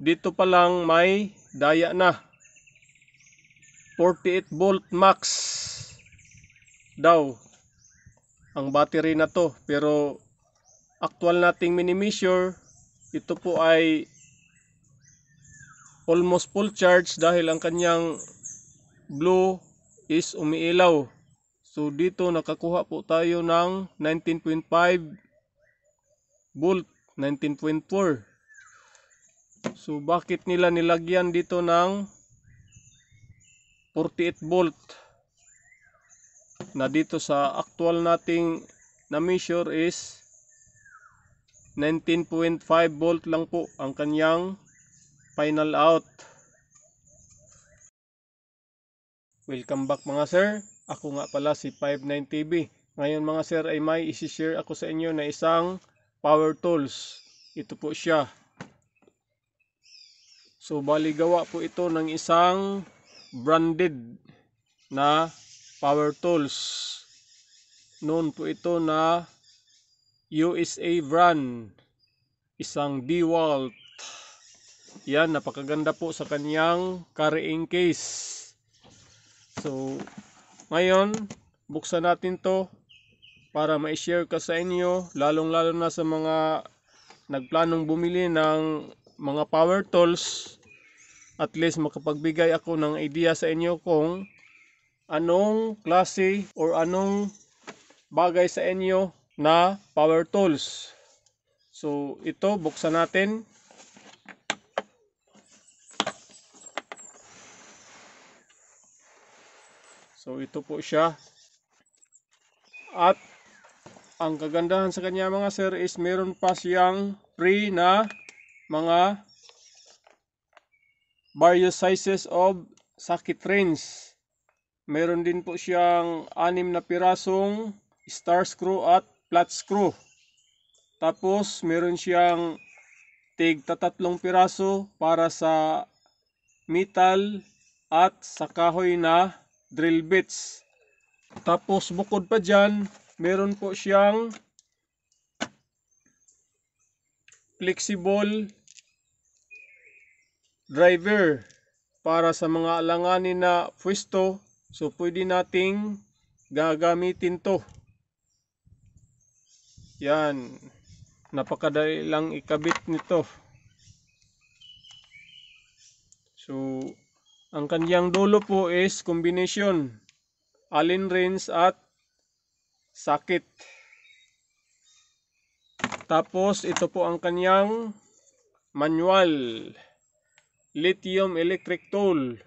dito pa lang may daya na. 48 volt max daw ang battery na to, pero actual nating mini-measure, ito po ay almost full charge dahil ang kanyang blue is umiilaw. So dito nakakuha po tayo ng 19.5 volt, 19.4. So bakit nila nilagyan dito ng 48 volt na dito sa actual nating na measure is 19.5 volt lang po ang kanyang final out. Welcome back mga sir. Ako nga pala si 59TV. Ngayon mga sir ay may isi-share ako sa inyo na isang power tools. Ito po siya. So bali gawa po ito ng isang branded na power tools. Noon po ito na USA brand. Isang DeWalt. Yan, napakaganda po sa kanyang carrying case. So ngayon, buksan natin to para ma-share ka sa inyo, lalong-lalo na sa mga nagplanong bumili ng mga power tools. At least makapagbigay ako ng idea sa inyo kung anong klase or anong bagay sa inyo na power tools. So ito, buksan natin. So ito po siya. At ang kagandahan sa kanya mga sir is meron pa siyang free na mga various sizes of socket range. Meron din po siyang 6 na pirasong star screw at flat screw. Tapos meron siyang tig 3 piraso para sa metal at sa kahoy na drill bits. Tapos bukod pa dyan, meron po siyang flexible driver para sa mga alanganin na pwesto. So pwede nating gagamitin to. Yan, napakadali lang ikabit nito. So ang kanyang dulo po is combination Allen wrench at socket. Tapos ito po ang kanyang manual, lithium electric tool,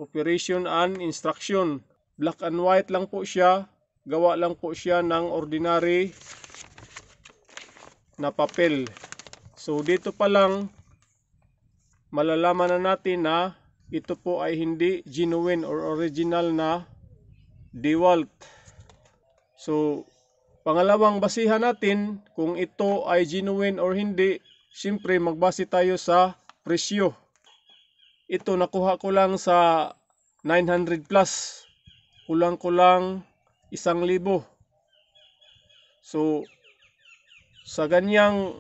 operation and instruction. Black and white lang po siya, gawa lang po siya ng ordinary na papel. So dito pa lang malalaman na natin na ito po ay hindi genuine or original na DeWalt. So pangalawang basihan natin kung ito ay genuine or hindi, siyempre magbase tayo sa presyo. Ito nakuha ko lang sa 900 plus, kulang-kulang 1,000. So sa ganyang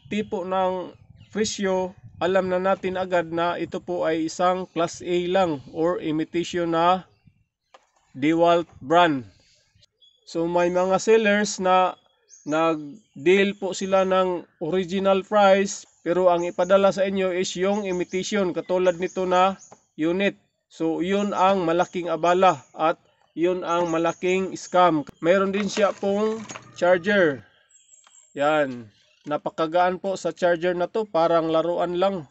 tipo ng presyo, alam na natin agad na ito po ay isang class A lang or imitation na DeWalt brand. So may mga sellers na nag-deal po sila ng original price, pero ang ipadala sa inyo is yung imitation katulad nito na unit. So yun ang malaking abala at yun ang malaking scam. Mayroon din siya pong charger. Yan, napakagaan po sa charger na to, parang laruan lang.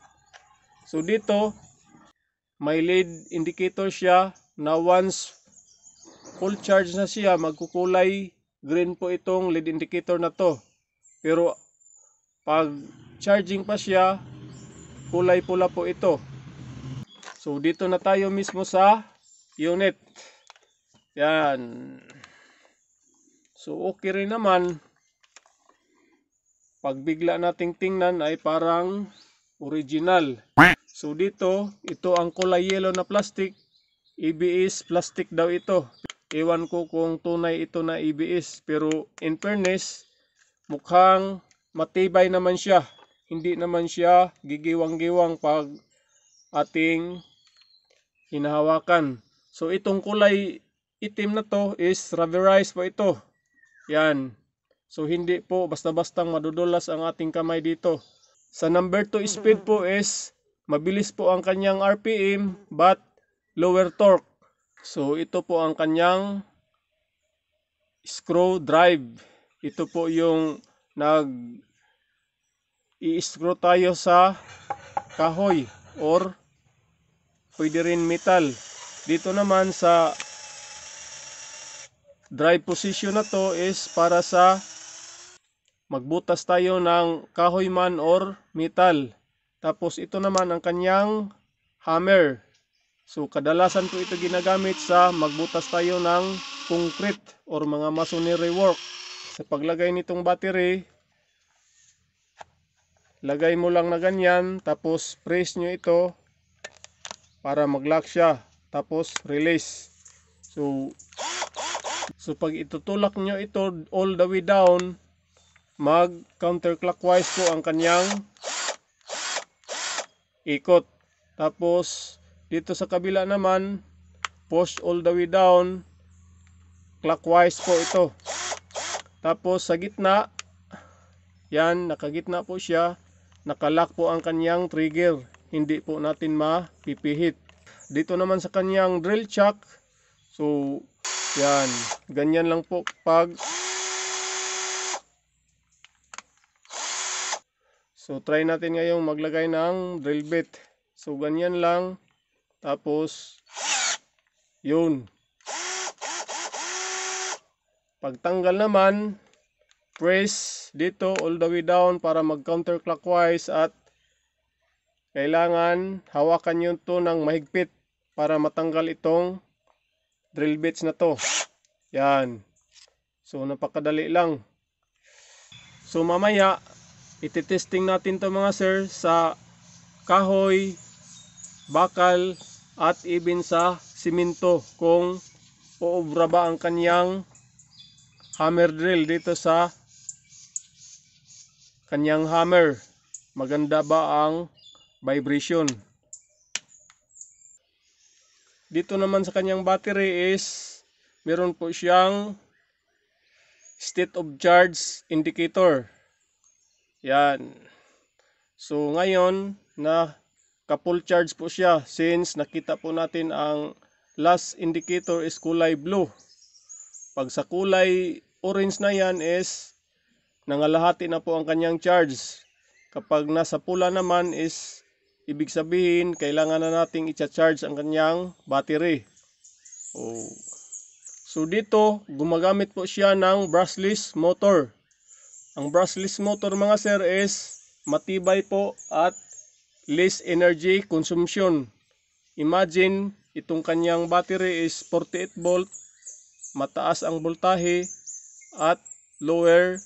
So dito may LED indicator siya na once full charge na siya, magkukulay green po itong LED indicator na to. Pero pag charging pa siya, kulay pula po ito. So dito na tayo mismo sa unit. Yan. So okay rin naman. Pag bigla nating tingnan ay parang original. So dito, ito ang kulay yellow na plastic. ABS plastic daw ito. Ewan ko kung tunay ito na ABS, pero in fairness, mukhang matibay naman siya. hindi naman siya gigiwang-giwang pag ating hinahawakan. So itong kulay itim na to is rubberized po ito. Yan. So hindi po basta-bastang madudulas ang ating kamay dito. Sa number 2 speed po is mabilis po ang kanyang RPM but lower torque. So ito po ang kanyang screw drive. Ito po yung i-screw tayo sa kahoy or pwede rin metal. Dito naman sa drive position na to is para sa magbutas tayo ng kahoy man or metal. Tapos ito naman ang kanyang hammer. So kadalasan po ito ginagamit sa magbutas tayo ng concrete or mga masonry work. Sa paglagay nitong battery, lagay mo lang na ganyan, tapos press nyo ito para mag-lock siya, tapos release. So pag itutulak nyo ito all the way down, mag counterclockwise po ang kanyang ikot. Tapos dito sa kabila naman, push all the way down, clockwise po ito. Tapos sa gitna, yan, nakagitna po siya, nakalock po ang kanyang trigger. Hindi po natin mapipihit. Dito naman sa kanyang drill chuck, so yan, ganyan lang po pag so try natin ngayong maglagay ng drill bit. So ganyan lang, tapos yun. Pagtanggal naman, press dito all the way down para mag counterclockwise at kailangan hawakan nyo to ng mahigpit para matanggal itong drill bits na to. Yan. So napakadali lang. So mamaya ititesting natin to mga sir sa kahoy, bakal at even sa simento kung uubra ba ang kanyang hammer drill dito sa kanyang hammer. Maganda ba ang vibration? Dito naman sa kanyang battery is meron po siyang state of charge indicator. Yan. So ngayon na ka-full charge po siya since nakita po natin ang last indicator is kulay blue. Pag sa kulay orange na yan is nangalahati na po ang kanyang charge. Kapag nasa pula naman is ibig sabihin kailangan na nating i-charge ang kanyang battery. So dito gumagamit po siya ng brushless motor. Ang brushless motor mga sir is matibay po at less energy consumption. Imagine itong kanyang battery is 48 volt, mataas ang voltahe at lower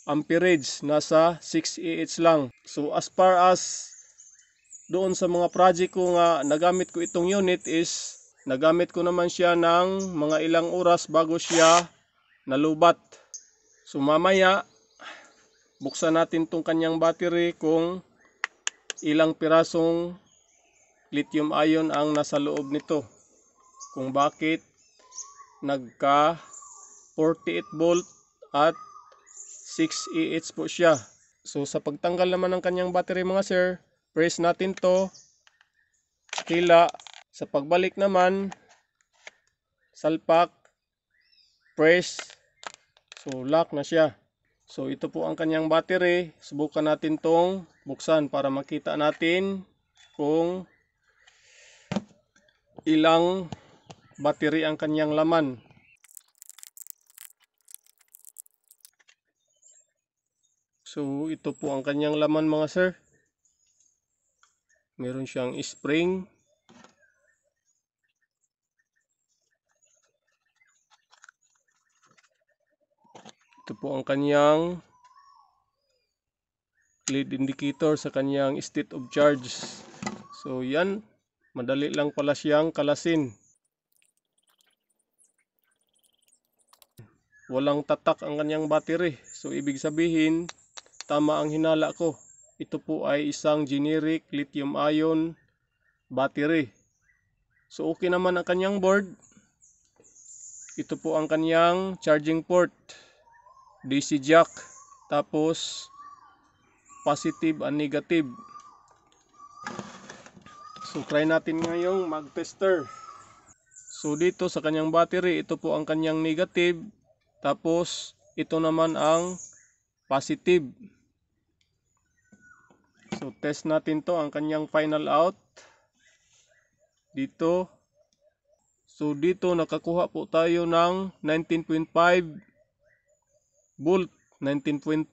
amperage, nasa 6 Ah lang. So as far as doon sa mga project ko nga nagamit ko itong unit is nagamit ko naman siya ng mga ilang oras bago siya nalubat. So mamaya buksan natin tong kanyang battery kung ilang pirasong lithium ion ang nasa loob nito. Kung bakit nagka 48 volt at 6 Ah po siya. So sa pagtanggal naman ng kanyang battery mga sir, press natin to, hila. Sa pagbalik naman, salpak, press, so lock na siya. So ito po ang kanyang battery. Subukan natin tong buksan para makita natin kung ilang battery ang kanyang laman. So ito po ang kanyang laman mga sir. Meron siyang spring. Ito po ang kanyang lead indicator sa kanyang state of charge. So yan, madali lang pala siyang kalasin. Walang tatak ang kanyang battery. So ibig sabihin, tama ang hinala ko. ito po ay isang generic lithium-ion battery. So okay naman ang kanyang board. Ito po ang kanyang charging port, DC jack, tapos positive and negative. So try natin ngayong mag-tester. So dito sa kanyang battery, ito po ang kanyang negative, tapos ito naman ang positive. So test natin to, ang kanyang final out dito. So dito nakakuha po tayo ng 19.5 volt, 19.4.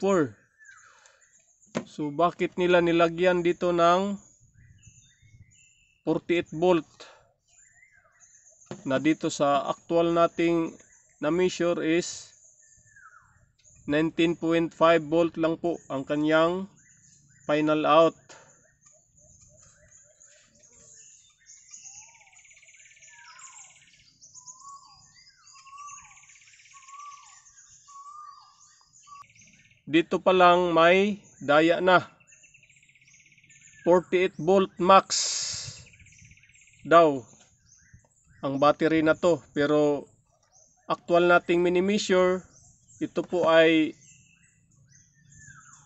So bakit nila nilagyan dito ng 48 volt? Na dito sa actual nating na measure is 19.5 volt lang po ang kanyang final out. Dito pa lang may daya na 48 volt max daw ang battery na to, pero actual nating mini-measure, ito po ay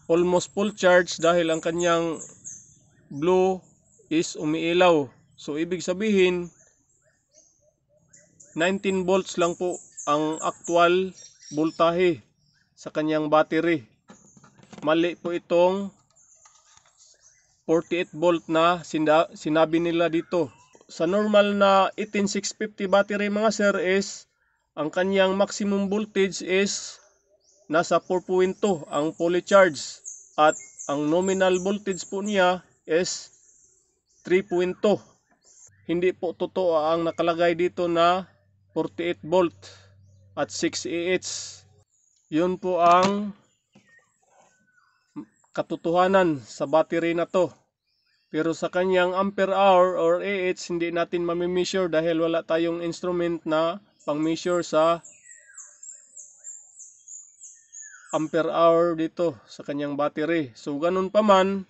almost full charge dahil ang kanyang blue is umiilaw. So ibig sabihin 19 volts lang po ang actual voltahe sa kanyang battery. Mali po itong 48 volt na sinabi nila dito. Sa normal na 18650 battery mga sir is ang kanyang maximum voltage is nasa 4.2 ang fully charge, at ang nominal voltage po niya is 3.2. Hindi po totoo ang nakalagay dito na 48 volt at 6 Ah. Yun po ang katotohanan sa battery na to. Pero sa kanyang ampere hour or Ah, hindi natin mami-measure dahil wala tayong instrument na pang-measure sa ampere hour dito sa kanyang battery. So ganun pa man,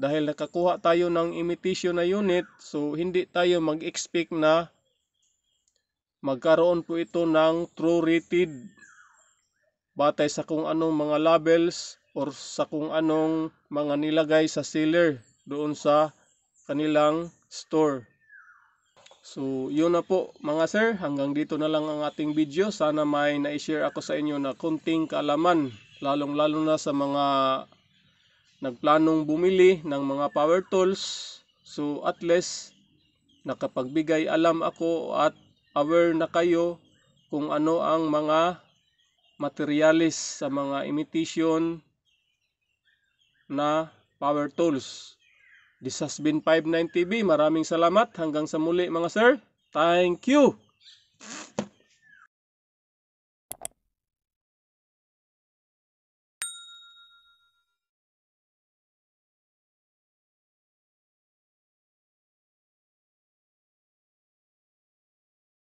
dahil nakakuha tayo ng imitation na unit, so hindi tayo mag-expect na magkaroon po ito ng true rated batay sa kung anong mga labels or sa kung anong mga nilagay sa seller doon sa kanilang store. So yun na po mga sir, hanggang dito na lang ang ating video. Sana may na-share ako sa inyo na kunting kaalaman, lalong lalo na sa mga nagplanong bumili ng mga power tools. So at least nakapagbigay alam ako at aware na kayo kung ano ang mga materialis sa mga imitation na power tools. This has been 590B. Maraming salamat. Hanggang sa muli mga sir. Thank you!